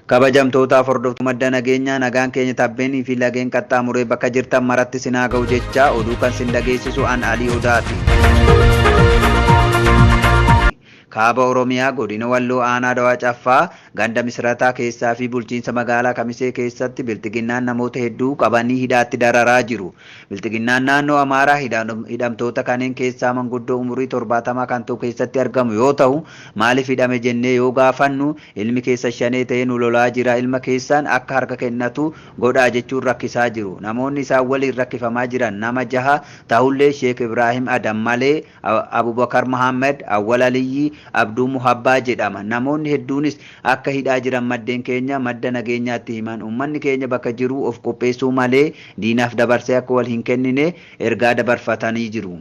Kabajamtoota hordoftoota madda nageenyaa nagaan keenya tabbeenii fi lageen qaxxaamuree bakka jirtan maratti sinaa ga'u jecha oduu kan sin dhageessisu an Alii Odaati. Kaaba Oromiyaa godina Walloo aanaa Dawaa Caffaa ganda Misrataa keessaa fi bulchiinsa magaalaa Kamisee keessatti biltiginnaan namoota hedduu qabanii hidhaatti dararaa jiru. Biltiginnaan naannoo Amaaraa hidhamtoota kanneen keessaa manguddoo umurii 70 kan ta'u keessatti argamu yoo ta'u, maaliif hidhame jennee yoo gaafannu ilmi keessa shanee ta'ee nu lolaa jira, ilma keessaan akka harka kennatu godhaa jechuun rakkisaa jiru. Namoonni isaan waliin rakkifamaa jiran nama 6 ta'ullee Sheek Ibrahim Adam malee Abubakar Muhammad, Awwal Aliyyi, Abduu Muhabbaa jedhama. Namoonni hedduunis akka hidhaa jiran maddeen keenya madda nageenyaatti himan. Uummanni keenya bakka jiru of qopheessuu malee diinaaf dabarsee akka wal hin kennine ergaa dabarfatanii jiru.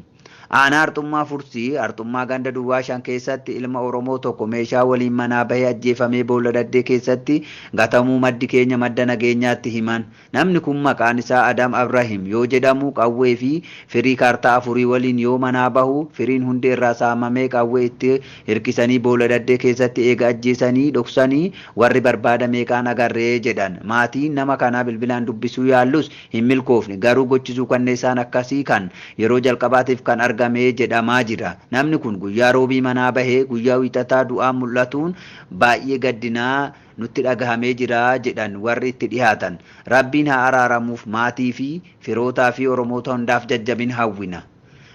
Aanaa Arxummaa Fursii Arxummaa ganda Duwwaa Shan keessatti ilma Oromoo tokko meeshaa waliin manaa bahee ajjeefamee boolla daddee keessatti gatamuu maddi keenya madda nageenyaatti himan. Namni kun maqaan isaa Adam Abrahim yoo jedhamu qawwee fi firii kaartaa 4 waliin yoo manaa bahu firiin hundi irraa saamamee qawwee itti hirkisanii boolla daddee keessatti eega ajjeesanii dhoksanii warri barbaada meeqaan agarree jedhan. Maatiin nama kanaa bilbilaan dubbisuu yaallus hin milkoofne, garuu gochisuu kanneessaan akkasii kan yeroo jalqabaatiif kan argamee jedhamaa jira. Namni kun guyyaa roobii manaa bahee guyyaa wiixataa du'aa mul'atuun baay'ee gaddinaa nutti dhagahamee jira jedhan warri itti dhihaatan. Rabbiin haa araaramuuf maatii fi firootaa fi Oromoota hundaaf jajjabina hawwina.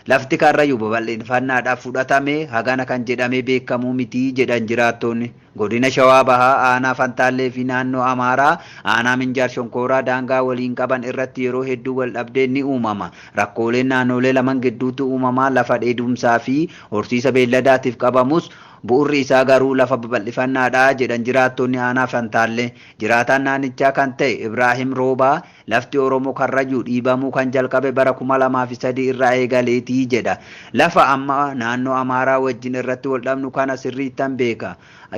Lafti Karrayyuu babal'infannaadhaaf fudhatame hagana kan jedhamee beekamuu miti jedhan jiraattonni. Godina Shawaa Bahaa aanaa Fantaallee fi naannoo Amaaraa aanaa Minjaar Shonkooraa daangaa waliin qaban irratti yeroo hedduu wal dhabdeen ni uumama. Rakkooleen naannolee lamaan gidduutti uumamaa lafa dheedumsaa fi horsiisa beelladaatiif qabamus bu'urri isaa garuu lafa babal'ifannaadha jedhan jiraattonni aanaa Fantaallee. Jiraataan naannichaa kan ta'e Ibrahim Roobaa lafti Oromoo Karrayyuu dhiibamuu kan jalqabe bara 2003 irraa eegaleetii jedha. Lafa amma naannoo Amaaraa wajjin irratti wal dhabnu kana sirriittan beeka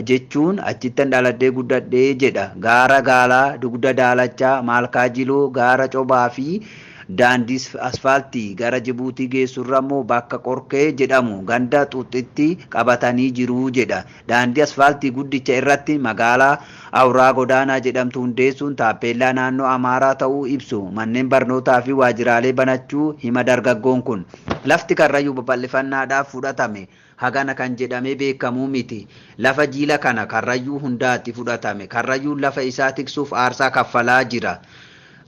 jechuun achittan dhaladhee guddadhee jedha. Gaara Gaalaa, Dugda Daalachaa, Maalkaa Jiloo, Gaara Cobaa fi daandii asfaaltii gara Jibuutii geessurra immoo bakka Qorkee jedhamu ganda Xuuxitti qabatanii jiru jedha. Daandii asfaaltii guddicha irratti magaalaa Awuraa Godaanaa jedhamtu hundeessuun taappeellaa naannoo Amaaraa ta'uu ibsu. Manneen barnootaa fi waajjiraalee banachuu hima dargaggoon kun. Lafti Karrayyuu babal'ifannaadhaaf fudhatame hagana kan jedhamee beekamuu miti. Lafa jiila kana Karrayyuu hundaatti fudhatame. Karrayyuun lafa isaa tiksuuf aarsaa kaffalaa jira.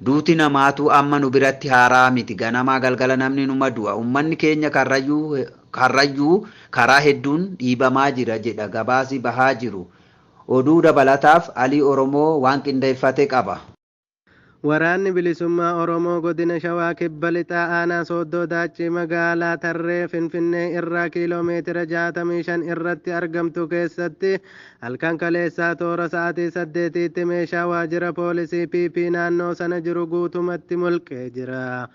Duuti namaatu amma nu biratti haaraa miti. Ganamaa galgala namni numa du'a. Uummanni keenya Karrayyuu karaa hedduun dhiibamaa jira jedha gabaasi bahaa jiru. Oduu dabalataaf Alii Oromoo waan qindeeffate qaba. Waraanni bilisummaa Oromoo godina Shawaa Kibba Lixaa aanaa Sooddoo Daachii magaalaa Tarree Finfinnee irraa kiiloomeetira 65 irratti argamtu keessatti halkan kaleessaa toora sa'aatii 8tti meeshaa waajjira poolisii PP naannoo sana jiru guutumatti mulqee jira.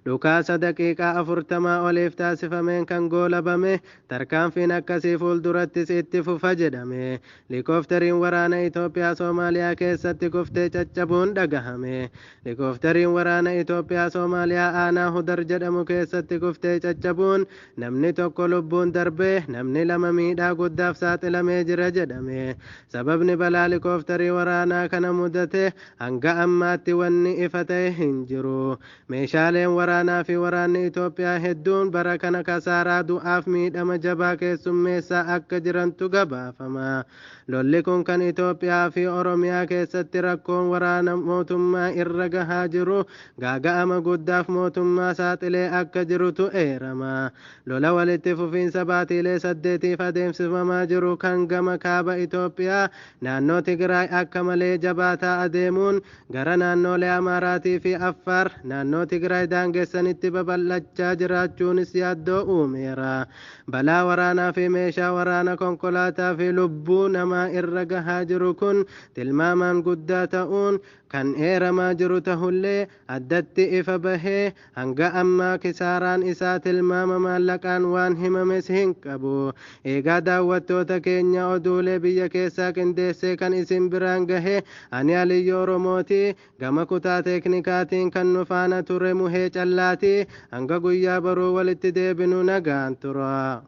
Dhukaasa daqiiqaa 40 oliif taasifameen kan goolabame tarkaanfiin akkasii fuuldurattis itti fufa jedhame. Helikooftariin waraana Itoophiyaa Soomaaliyaa keessatti kuftee caccabuun dhagahame. Helikooftariin waraana Itoophiyaa Soomaaliyaa aanaa Hudar jedhamu keessatti kuftee caccabuun namni tokko lubbuun darbee namni 2 miidhaa guddaaf saaxilamee jira jedhame. Sababni balaa helikooftarii waraanaa kana mudate hanga ammaatti wanni ifa ta'e hin jiru. Meeshaaleen waraanaa fi waraanni Itoophiyaa hedduun bara kana kasaaraa du'aaf miidhama jabaa keessummeessaa akka jirantu gabaafama. Lolli kun kan Itoophiyaa fi Oromiyaa keessatti rakkoon waraana mootummaa irra gahaa jiru gaaga'ama guddaaf mootummaa saaxilee akka jirutu eerama. Lola walitti fufiinsa baatiilee 8tiif adeemsifamaa jiru kan gama kaaba Itoophiyaa naannoo Tigraay akka malee jabaataa adeemuun gara naannoolee Amaaraatii fi Affaar naannoo Tigraay daangessanitti babal'achaa jiraachuunis yaaddoo uumeera. Balaa waraanaa fi meeshaa waraana konkolaataa fi lubbuu namaa irra gahaa jiru kun tilmaamaan guddaa ta'uun kan eeramaa jiru tahullee addatti ifa bahee hanga ammaa kisaaraan isaa tilmaama maallaqaan waan himames hin qabu. Eegaa daawwattoota keenya oduulee biyya keessaa qindeessee kan isin biraan gahe ani Aliyyoo Oromooti. Gama kutaa teeknikaatiin kan nu faana ture Muhee Callaati. Hanga guyyaa baruu walitti deebinu nagaan tura.